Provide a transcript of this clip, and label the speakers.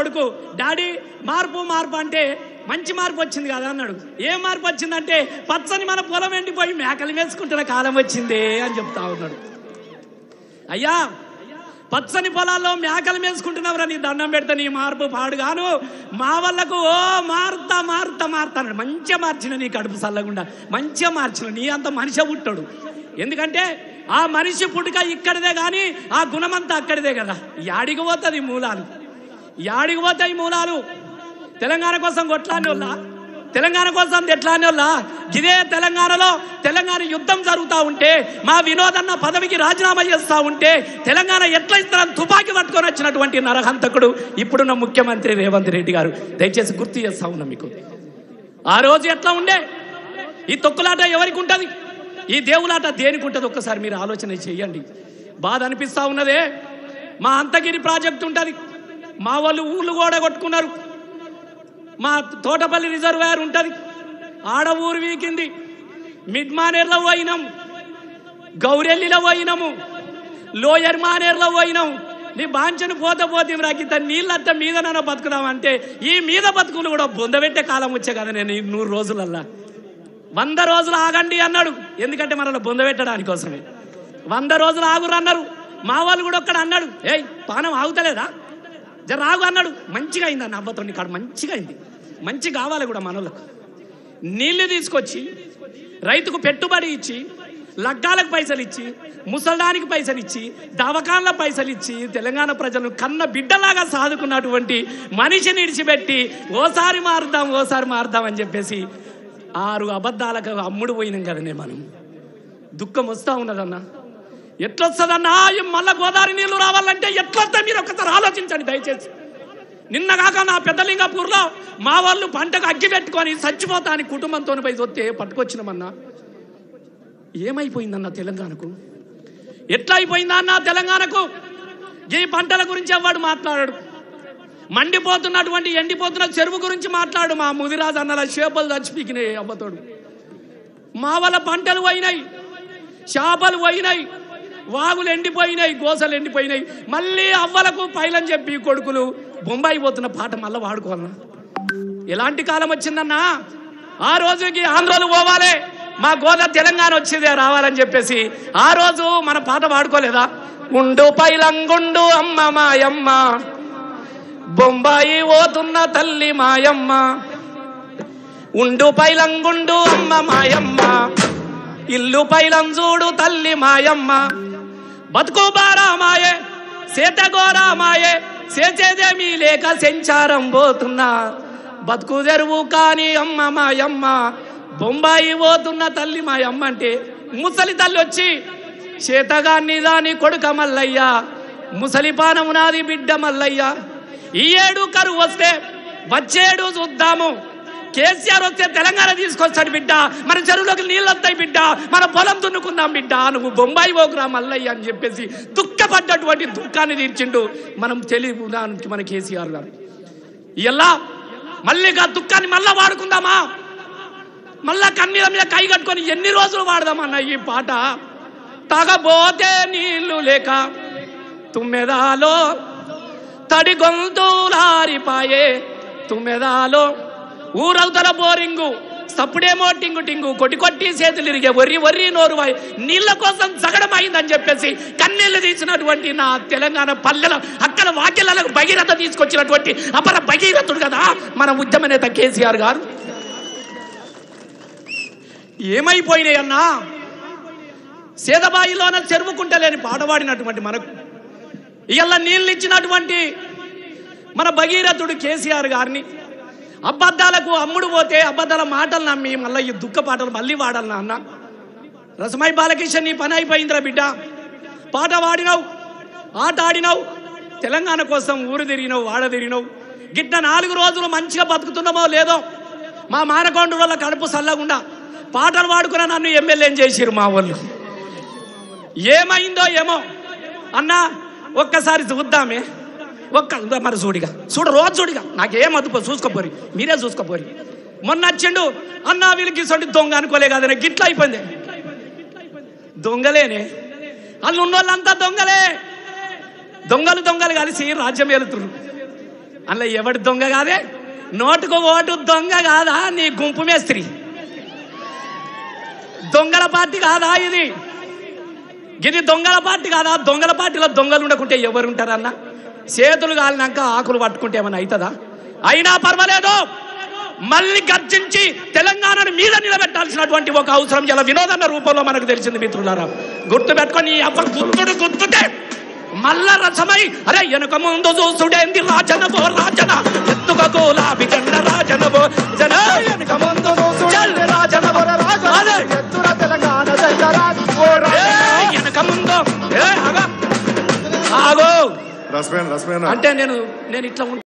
Speaker 1: కొడుకు, డాడీ మార్పు మార్పు అంటే మంచి మార్పు వచ్చింది కదా అన్నాడు. ఏం మార్పు వచ్చిందంటే పచ్చని మన పొలం ఎండిపోయి మేకలు వేసుకుంటున్న కాలం వచ్చిందే అని చెప్తా ఉన్నాడు. అయ్యా పచ్చని పొలాల్లో మేకలు వేసుకుంటున్నావురా, నీ దండం పెడతా, నీ మార్పు పాడుగాను మా వాళ్ళకు ఓ మారుతా మారుతా మారుతా అన్నాడు. మంచిగా మార్చిన నీ కడుపు చల్లకుండా, మంచిగా మార్చిన నీ అంత మనిషి పుట్టాడు. ఎందుకంటే ఆ మనిషి పుట్టుక ఇక్కడిదే కానీ ఆ గుణమంతా అక్కడిదే కదా. యాడికి పోతుంది మూలాలు, యాడికి పోతాయి మూలాలు. తెలంగాణ కోసం కొట్లాని వాళ్ళ, తెలంగాణ కోసం తెట్లాని వాళ్ళ, ఇదే తెలంగాణలో తెలంగాణ యుద్ధం జరుగుతూ ఉంటే, మా వినోదన్న పదవికి రాజీనామా చేస్తూ ఉంటే తెలంగాణ ఎట్లా ఇస్తారని తుపాకీ పట్టుకొని వచ్చినటువంటి నరహంతకుడు ఇప్పుడున్న ముఖ్యమంత్రి రేవంత్ రెడ్డి గారు. దయచేసి గుర్తు చేస్తా ఉన్నా మీకు. ఆ రోజు ఎట్లా ఉండే? ఈ తొక్కులాట ఎవరికి ఉంటుంది? ఈ దేవులాట దేనికి ఉంటుంది? ఒక్కసారి మీరు ఆలోచన చేయండి. బాధ అనిపిస్తూ ఉన్నదే. మా అంతగిరి ప్రాజెక్టు ఉంటుంది, మా వాళ్ళు ఊళ్ళు కూడా కొట్టుకున్నారు. మా తోటపల్లి రిజర్వాయర్ ఉంటుంది, ఆడ ఊరు వీకింది. మిడ్ మానేర్లో పోయినాం, గౌరెల్లిలో పోయినాము, లోయర్ మానేర్లో పోయినాం. నీ బాంచను పోతే రాకిత నీళ్ళంత మీదనైనా బతుకుదామంటే ఈ మీద బతుకులు కూడా బొందబెట్టే కాలం వచ్చే కదా. నేను 100 రోజులల్లా 100 రోజులు ఆగండి అన్నాడు. ఎందుకంటే మనల్ని బొందబెట్టడానికి కోసమే 100 రోజులు ఆగురు అన్నారు. మా వాళ్ళు కూడా ఒక్కడ అన్నాడు, ఏయ్ పానం ఆగుతలేదా, జర రాగు అన్నాడు. మంచిగా అయింది అన్న అబ్బతోని కాడు, మంచిగా అయింది. మంచి కావాలి కూడా మనలకు. నీళ్లు తీసుకొచ్చి రైతుకు పెట్టుబడి ఇచ్చి, లగ్గాలకు పైసలు ఇచ్చి, ముసల్దానికి పైసలు ఇచ్చి, దవాఖాన్ల పైసలు ఇచ్చి తెలంగాణ ప్రజలను కన్న బిడ్డలాగా సాదుకున్నటువంటి మనిషిని ఇడిచిపెట్టి ఓసారి మారుద్దాం అని చెప్పేసి 6 అబద్ధాలకు అమ్ముడు పోయినాం కదనే మనం. దుఃఖం వస్తూ ఉన్నదన్నా. ఎట్లొస్తుందన్నా మళ్ళా గోదావరి నీళ్లు రావాలంటే ఎట్లొస్తా మీరు ఒకసారి ఆలోచించండి దయచేసి. నిన్నగాక నా పెద్దలింగపూర్లో మా వాళ్ళు పంటకు అగ్గి పెట్టుకొని చచ్చిపోతాని కుటుంబంతో పోయి వస్తే పట్టుకొచ్చినామన్నా. ఏమైపోయిందన్న తెలంగాణకు? ఎట్లా అయిపోయిందా అన్న తెలంగాణకు? ఈ పంటల గురించి ఎవడు మాట్లాడాడు? మండిపోతున్నటువంటి ఎండిపోతున్న చెరువు గురించి మాట్లాడు. మా ముదిరాజు అన్నల చేపలు చచ్చిపీకినాయి అబ్బతోడు. మా వాళ్ళ పంటలు పోయినాయి, చేపలు పోయినాయి, వాగులు ఎండిపోయినాయి, గోసలు ఎండిపోయినాయి. మళ్ళీ అవ్వలకు పైలని చెప్పి కొడుకులు బొంబాయి పోతున్న పాట మళ్ళీ వాడుకోవాలన్నా. ఎలాంటి కాలం వచ్చిందన్నా? ఆ రోజుకి ఆంధ్రోలు పోవాలి, మా గోదా తెలంగాణ వచ్చేదే రావాలని చెప్పేసి ఆ రోజు మన పాట వాడుకోలేదా? ఉండు పైలంగుండు అమ్మ మాయమ్మ, బొంబాయి పోతున్న తల్లి మాయమ్మ. ఉండు పైలంగుండు అమ్మ మాయమ్మ, ఇల్లు పైలంజూడు తల్లి మాయమ్మ. బతుకు బారామాయే సేతగోరామాయే, సేచేదేమీ లేక సెంచారం పోతున్నా. బతుకు తెరువు కాని అమ్మ మాయమ్మ, బొంబాయి పోతున్న తల్లి మాయమ్మ. అంటే ముసలి తల్లి వచ్చి చేతగాన్ని దాని కొడుక మల్లయ్య, ముసలి పానము నాది బిడ్డ మల్లయ్య. ఈ ఏడు కరువు వస్తే వచ్చేడు చూద్దాము, కేసీఆర్ వస్తే తెలంగాణ తీసుకొస్తాడు బిడ్డ, మన చెరువులోకి నీళ్ళు వస్తాయి బిడ్డ, మన పొలం దున్నుకుందాం బిడ్డ, నువ్వు బొంబాయి పోకురా మల్లయ్య అని చెప్పేసి దుఃఖపడ్డటువంటి దుఃఖాన్ని తీర్చిండు మనం తెలియడానికి మన కేసీఆర్ గారు. ఇలా మళ్ళీ ఆ దుఃఖాన్ని మళ్ళా వాడుకుందామా? మళ్ళా కన్నీళ్ళ మీద కై కట్టుకొని ఎన్ని రోజులు వాడదామన్న ఈ పాట? తాగబోతే నీళ్లు లేక తుమ్మెదాలో తడి గొంతులారిపాయే, తుమ్మెదాలో ఊరవుతల బోరింగు సప్పుడేమో టింగు టింగు, కొట్టి కొట్టి చేతులు ఇరిగే, వర్రి నోరు వాయి, నీళ్ళ కోసం సగడం అయిందని చెప్పేసి కన్నీళ్లు తీసినటువంటి నా తెలంగాణ పల్లెల అక్కడ వాక్యాలకు భగీరథ తీసుకొచ్చినటువంటి అపర భగీరథుడు కదా మన ఉద్యమ నేత కేసీఆర్ గారు. ఏమైపోయినాయి అన్నా? సేదబాయిలోన చెరువుకుంటలేని పాట పాడినటువంటి మనకు ఇవాళ నీళ్ళు ఇచ్చినటువంటి మన భగీరథుడు కేసీఆర్ గారిని అబద్ధాలకు అమ్ముడు పోతే అబద్ధాల మాటలు నమ్మి మళ్ళీ ఈ దుఃఖ పాటలు మళ్ళీ వాడాలన్నా అన్న? రసమై బాలకిషన్ నీ పని అయిపోయిందిరా బిడ్డ. పాట వాడినావు, ఆట ఆడినావు, తెలంగాణ కోసం ఊరు తిరిగినావు, వాడ తిరిగినావు. గిట్ట 4 రోజులు మంచిగా బతుకుతున్నామో లేదో మా మానకొండ వల్ల కడుపు చల్లకుండా పాటలు వాడుకున్న నన్ను ఎమ్మెల్యేని చేసిరు మా వాళ్ళు. ఏమైందో ఏమో అన్నా, ఒక్కసారి చూద్దామే. మరి రోజు చూడిగా నాకేం అదుపో, చూసుకోపోరి, మీరే చూసుకోపోరి. మొన్న వచ్చిండు అన్నా వీళ్ళకి సొంటి దొంగ అనుకోలే కదనే, గిట్ల అయిపోయింది. దొంగలేనే, వాళ్ళు ఉన్నోళ్ళంతా దొంగలే. దొంగలు కలిసి రాజ్యం ఏలుతున్నారు. అందులో ఎవడు దొంగ కాదే? నోటుకు ఓటు దొంగ కాదా? నీ గుంపు మేస్త్రి దొంగల పార్టీ కాదా ఇది? ఇది దొంగల పార్టీ కాదా? దొంగల పార్టీలో దొంగలు ఉండకుంటే ఎవరు ఉంటారన్న? చేతులు కాలినాక ఆకులు పట్టుకుంటే ఏమైనా అవుతుందా? అయినా పర్వాలేదు, మళ్ళీ గర్జించి తెలంగాణను మీద నిలబెట్టాల్సినటువంటి ఒక అవసరం ఇలా వినోదన్న రూపంలో మనకు తెలిసింది మిత్రులారా. గుర్తు పెట్టుకొని గుర్తుటే మల్ల రసమై అరే వెనుక ముందు చూసుడేంది రాజనబో రాజన ఎత్తుక గులాబీ జెండ రాజనబో జన వెనుక ముందు చూసుడేంది రాజనబో రాజన ఎత్తుర తెలంగాణ జెండ వెనుక ముందు ఆగో అంటే నేను ఇట్లా